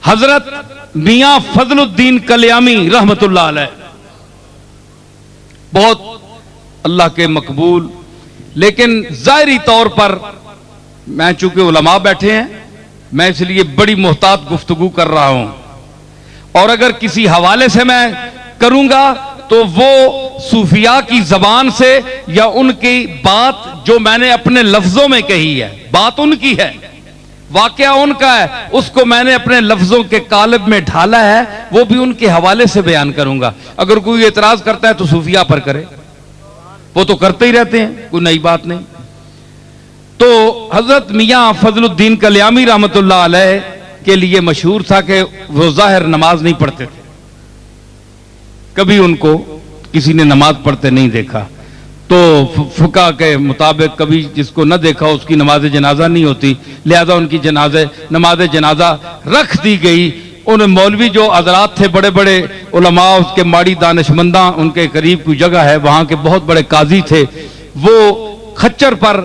हजरत मियां फजलुद्दीन कल्यामी रहमतुल्लाह अलैह बहुत अल्लाह के मकबूल, लेकिन जाहिरी तौर पर मैं चूंकि उलमा बैठे हैं, मैं इसलिए बड़ी मोहतात गुफ्तगू कर रहा हूं, और अगर किसी हवाले से मैं करूंगा तो वो सूफिया की जबान से या उनकी बात जो मैंने अपने लफ्जों में कही है, बात उनकी है, वाकया उनका है, उसको मैंने अपने लफ्जों के कालिब में ढाला है, वो भी उनके हवाले से बयान करूंगा। अगर कोई एतराज करता है तो सूफिया पर करे, वो तो करते ही रहते हैं, कोई नई बात नहीं। तो हजरत मियां फजलुद्दीन कल्यामी रहमतुल्लाह अलैह के लिए मशहूर था कि वो जाहिर नमाज नहीं पढ़ते थे, कभी उनको किसी ने नमाज पढ़ते नहीं देखा। तो फुका के मुताबिक कभी जिसको न देखा उसकी नमाज जनाजा नहीं होती, लिहाजा उनकी नमाज जनाजा रख दी गई। उन मौलवी जो हजरात थे, बड़े बड़े उलमा, उसके माड़ी दानिशमंदा, उनके करीब कोई जगह है, वहां के बहुत बड़े काजी थे, वो खच्चर पर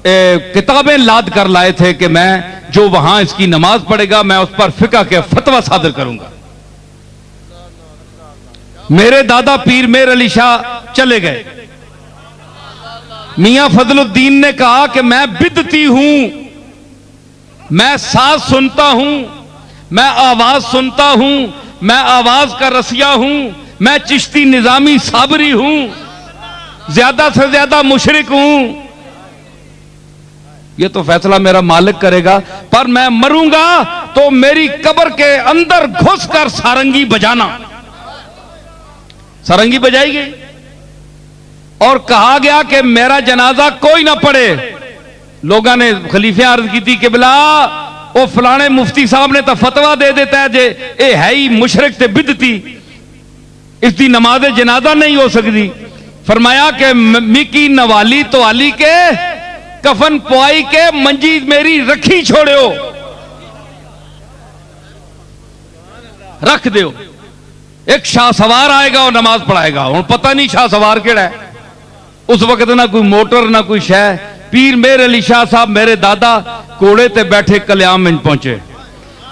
किताबें लाद कर लाए थे कि मैं जो वहां इसकी नमाज पढ़ेगा मैं उस पर फिका के फतवा सादर करूंगा। मेरे दादा पीर मेर अली शाह चले गए। मियां फजलुद्दीन ने कहा कि मैं बिदती हूं, मैं साज सुनता हूं, मैं आवाज सुनता हूं, मैं आवाज का रसिया हूं, मैं चिश्ती निजामी साबरी हूं, ज्यादा से ज्यादा मुशरिक हूं। ये तो फैसला मेरा मालिक करेगा, पर मैं मरूंगा तो मेरी कब्र के अंदर घुसकर सारंगी बजाना। सारंगी बजाई गई और कहा गया कि मेरा जनाजा कोई ना पढ़े। लोगों ने खलीफे अर्ज की थी कि बिला वो फलाने मुफ्ती साहब ने तो फतवा दे देता है जे ये है ही मुशरिक ते बिदती, इसकी नमाज जनाजा नहीं हो सकती। फरमाया कि मिकी नवाली तो आली के कफन पुआई के मंजी मेरी रखी छोड़ो, रख दो। एक शाह सवार आएगा और नमाज पढ़ाएगा। और पता नहीं शाह सवार केड़ा है उस वक्त, ना कोई मोटर ना कोई शह। पीर मेर अली शाह साहब मेरे दादा घोड़े ते बैठे कल्याम में पहुंचे।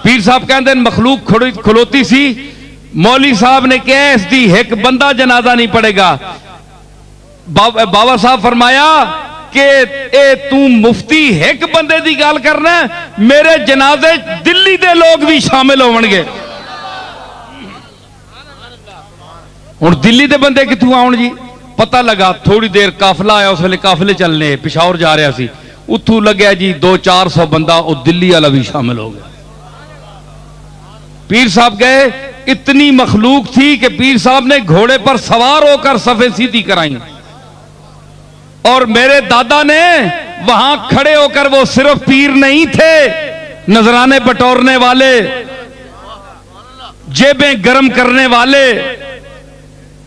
पीर साहब कहते मखलूक खलोती सी, मौली साहब ने कहा इसकी एक बंदा जनाजा नहीं पड़ेगा। बाबा साहब फरमाया कि ए तू मुफ्ती एक बंदे की गल करना, मेरे जनाजे दिल्ली दे लोग भी शामिल होवणगे। हुण दिल्ली दे बंदे कित्थों आउण जी? पता लगा थोड़ी देर काफिला आया, उस वेले काफिले चलने पिशावर जा रहा सी, उत्थों लग्या जी 200-400 बंदा, वो दिल्ली वाला भी शामिल हो गया। पीर साहब गए, इतनी मखलूक थी कि पीर साहब ने घोड़े पर सवार होकर सफे सीधी कराई, और मेरे दादा ने वहां खड़े होकर, वो सिर्फ पीर नहीं थे, नजराने बटोरने वाले, जेबें गर्म करने वाले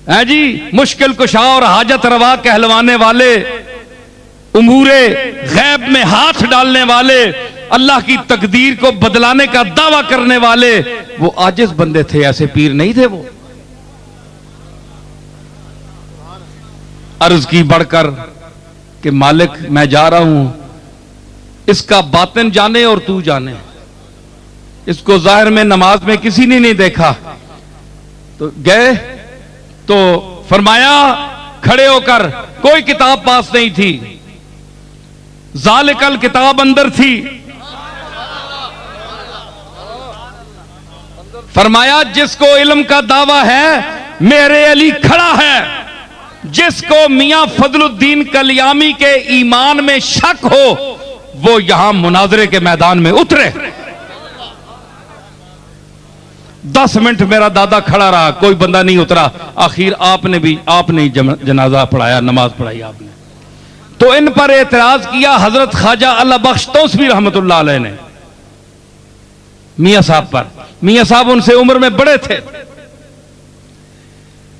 हैं जी, मुश्किल कुशा और हाजत रवा कहलवाने वाले, उमूरे गैब में हाथ डालने वाले, अल्लाह की तकदीर को बदलाने का दावा करने वाले, वो आजिज बंदे थे, ऐसे पीर नहीं थे वो। अर्ज की बढ़कर कि मालिक मैं जा रहा हूं, इसका बातिन जाने और तू जाने, इसको जाहिर में नमाज में किसी ने नहीं देखा। तो गए तो फरमाया खड़े होकर, कोई किताब पास नहीं थी, जालिकल किताब अंदर थी। फरमाया जिसको इल्म का दावा है मेरे अली खड़ा है, जिसको मियां फजलुद्दीन कल्यामी के ईमान में शक हो वो यहां मुनाजरे के मैदान में उतरे। 10 मिनट मेरा दादा खड़ा रहा, कोई बंदा नहीं उतरा। आखिर आपने जनाजा पढ़ाया, नमाज पढ़ाई आपने। तो इन पर एतराज किया हजरत ख्वाजा अल्लाह बख्श तौसवी रहमतुल्लाह अलैह ने मियां साहब पर। मियां साहब उनसे उम्र में बड़े थे,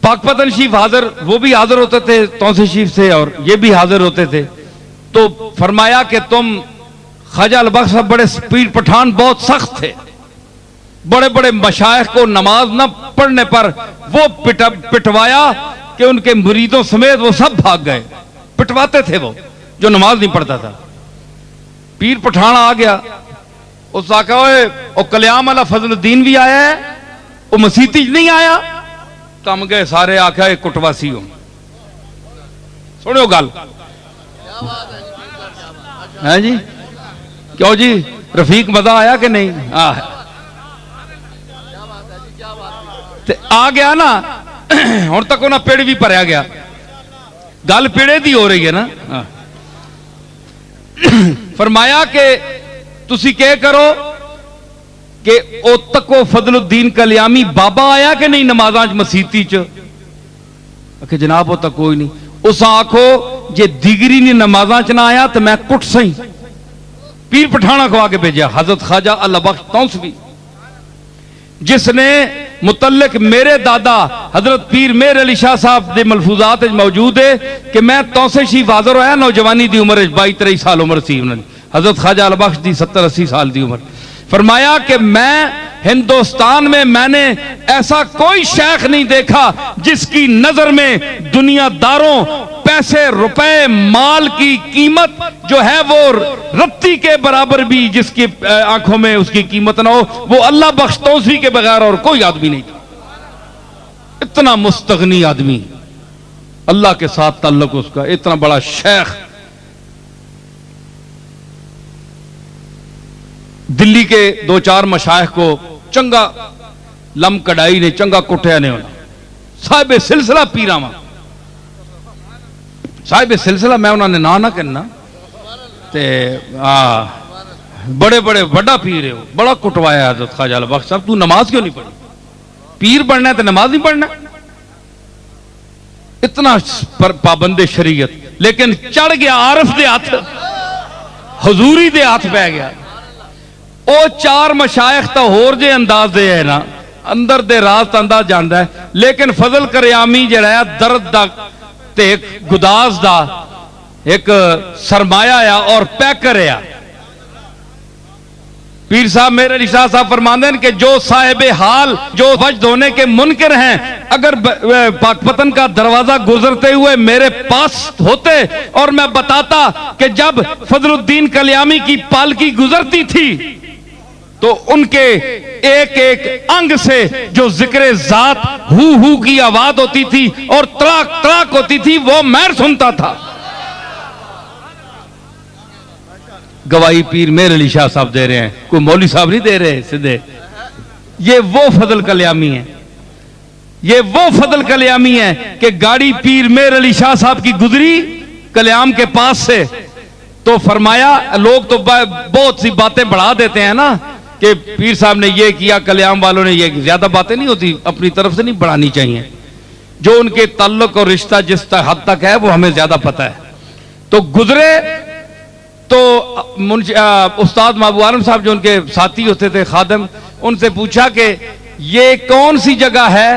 पाकपतन शरीफ हाजिर, वो भी हाजिर होते थे तौसी शरीफ से, और ये भी हाजिर होते थे। तो फरमाया कि तुम ख्वाजा अल्लाह बख्श साहब बड़े स्पीड पठान, बहुत सख्त थे, बड़े बड़े मशाइख को नमाज न पढ़ने पर वो पिटवाया कि उनके मुरीदों समेत वो सब भाग गए। पिटवाते थे वो जो नमाज नहीं पढ़ता था। पीर पठान आ गया, उस आखा ओ कल्याम वाला फजलुद्दीन भी आया है, वो मसीती नहीं आया। कम गए सारे, आख्या एक कुटवासी हो। सुनो गल है जी, क्यों जी रफीक मजा आया कि नहीं? आ गया ना हुण तक उन्हें पेड़ भी भरया गया, गल पेड़े दी हो रही है ना। फरमाया कि तुसी क्या करो कि ओ तको फजलुद्दीन कल्यामी बाबा आया कि नहीं नमाज़ां च मसीती च? आखे जनाब वो तक कोई नहीं। उस आखो जे दिगरी ने नमाज़ां च ना आया तो मैं कुट सही। पीर पठाना खवा के भेजा हजरत ख्वाजा अल्लाह बख्श तौसवी, जिसने मुतल्लिक मेरे दादा हजरत पीर मेर अली शाह साहब के मलफूजात मौजूद है कि मैं तौसे शी वाजर होया नौजवानी की उम्र 22-23 साल उम्र सी उन्होंने। हजरत ख्वाजा अल्लाह बख्श की 70-80 साल की उम्र। फरमाया कि मैं हिंदुस्तान में मैंने ऐसा कोई शेख नहीं देखा जिसकी नजर में दुनियादारों, पैसे, रुपए, माल की कीमत जो है वो रत्ती के बराबर भी जिसकी आंखों में उसकी कीमत ना हो, वो अल्लाह बख्श तौसवी के बगैर और कोई आदमी नहीं था। इतना मुस्तगनी आदमी, अल्लाह के साथ ताल्लुक उसका, इतना बड़ा शेख। दिल्ली के 2-4 मशाइख को चंगा लम कढ़ाई ने चंगा कुटिया ने साहिब सिलसिला पीरावा, साहिब सिलसिला मैं उन्होंने ना ना कहना ते बड़े बड़े बड़ा पीर है, बड़ा कुटवाया हजरत ख्वाजा अल्लाह बख्श साहब। तू नमाज क्यों नहीं पढ़ी? पीर बनना है तो नमाज नहीं पढ़ना? इतना पाबंदे शरीयत, लेकिन चढ़ गया आरफ दे हाथ, हजूरी दे हाथ पै गया। ਉਹ 4 मशाइख तो होर जे अंदाज दे है ना, अंदर दे राज तो अंदाज जानता है, लेकिन फजल करियामी जड़ा है दर्द दा ते गुदास दा एक सरमाया आ और पैकर आ। पीर साहब मेरे अली शाह साहब फरमाते हैं कि जो साहिब हाल जो वजद होने के मुनकर हैं, अगर पाकपतन का दरवाजा गुजरते हुए मेरे पास होते और मैं बताता कि जब फजलुद्दीन कल्यामी की पालकी गुजरती थी तो उनके एक एक अंग से जो जिक्र जात हु की आवाज होती थी और तड़ाक तड़ाक होती थी, वो मैं सुनता था। गवाही पीर मेरे अली शाह साहब दे रहे हैं, कोई मौलवी साहब नहीं दे रहे सीधे। ये वो फजल कल्यामी है, ये वो फजल कल्यामी है कि गाड़ी पीर मेरे अली शाह साहब की गुजरी कल्याम के पास से, तो फरमाया, लोग तो बहुत सी बातें बढ़ा देते हैं ना कि पीर साहब ने ये किया, कल्याम वालों ने ये, ज्यादा बातें नहीं होती, अपनी तरफ से नहीं बढ़ानी चाहिए। जो उनके ताल्लुक और रिश्ता जिस हद तक है वो हमें ज्यादा पता है। तो गुजरे तो उस्ताद महबूब आलम साहब जो उनके साथी होते थे खादम, उनसे पूछा कि ये कौन सी जगह है?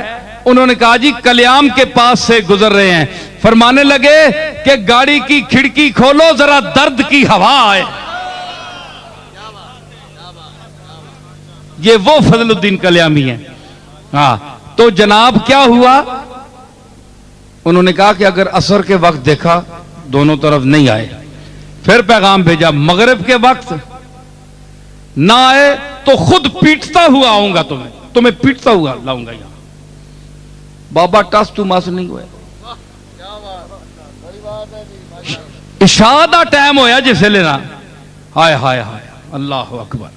उन्होंने कहा जी कल्याम के पास से गुजर रहे हैं। फरमाने लगे कि गाड़ी की खिड़की खोलो जरा दर्द की हवा आए। ये वो फजलुद्दीन कल्यामी है। हाँ, तो जनाब क्या हुआ? उन्होंने कहा कि अगर असर के वक्त देखा दोनों तरफ नहीं आए, फिर पैगाम भेजा मगरिब के वक्त ना आए तो खुद पीटता हुआ आऊंगा, तुम्हें पीटता हुआ लाऊंगा यहां। बाबा टस तू मस नहीं हुआ। इशा दा टाइम होया जिसले ना, हाय हाय हाय अल्लाह अकबर।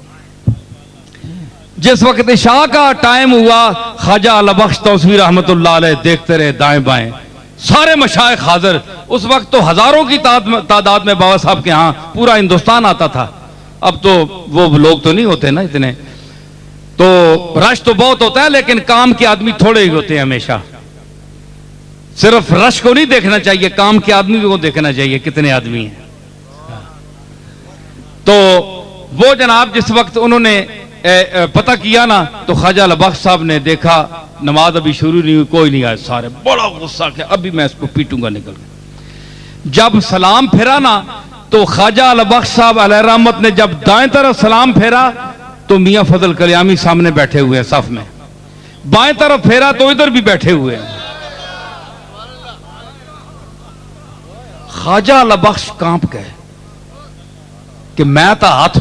जिस वक्त इशा का टाइम हुआ, ख्वाजा अल्लाह बख्श तौसवी रहमतुल्लाह अलैह देखते रहे दाएं बाएं, सारे मशाइख हाजिर। उस वक्त तो हजारों की तादाद में बाबा साहब के यहाँ पूरा हिंदुस्तान आता था। अब तो वो लोग तो नहीं होते ना इतने, तो रश तो बहुत होता है, लेकिन काम के आदमी थोड़े ही होते हैं हमेशा। सिर्फ रश को नहीं देखना चाहिए, काम के आदमी को देखना चाहिए कितने आदमी हैं। तो वो जनाब जिस वक्त उन्होंने पता किया ना, तो ख्वाजा अल्लाह बख्श साहब ने देखा नमाज अभी शुरू नहीं हुई, कोई नहीं आया, सारे बड़ा गुस्सा किया, अभी मैं इसको पीटूंगा निकल के। जब सलाम फेरा ना, तो ख्वाजा अल्लाह बख्श साहब अलैहि रहमत ने जब दाएं तरफ सलाम फेरा तो मियां फजल कल्यामी सामने बैठे हुए हैं सफ में, बाएं तरफ फेरा तो इधर भी बैठे हुए हैं। ख्वाजा अल्लाह बख्श कांप गए कि मैं तो हाथ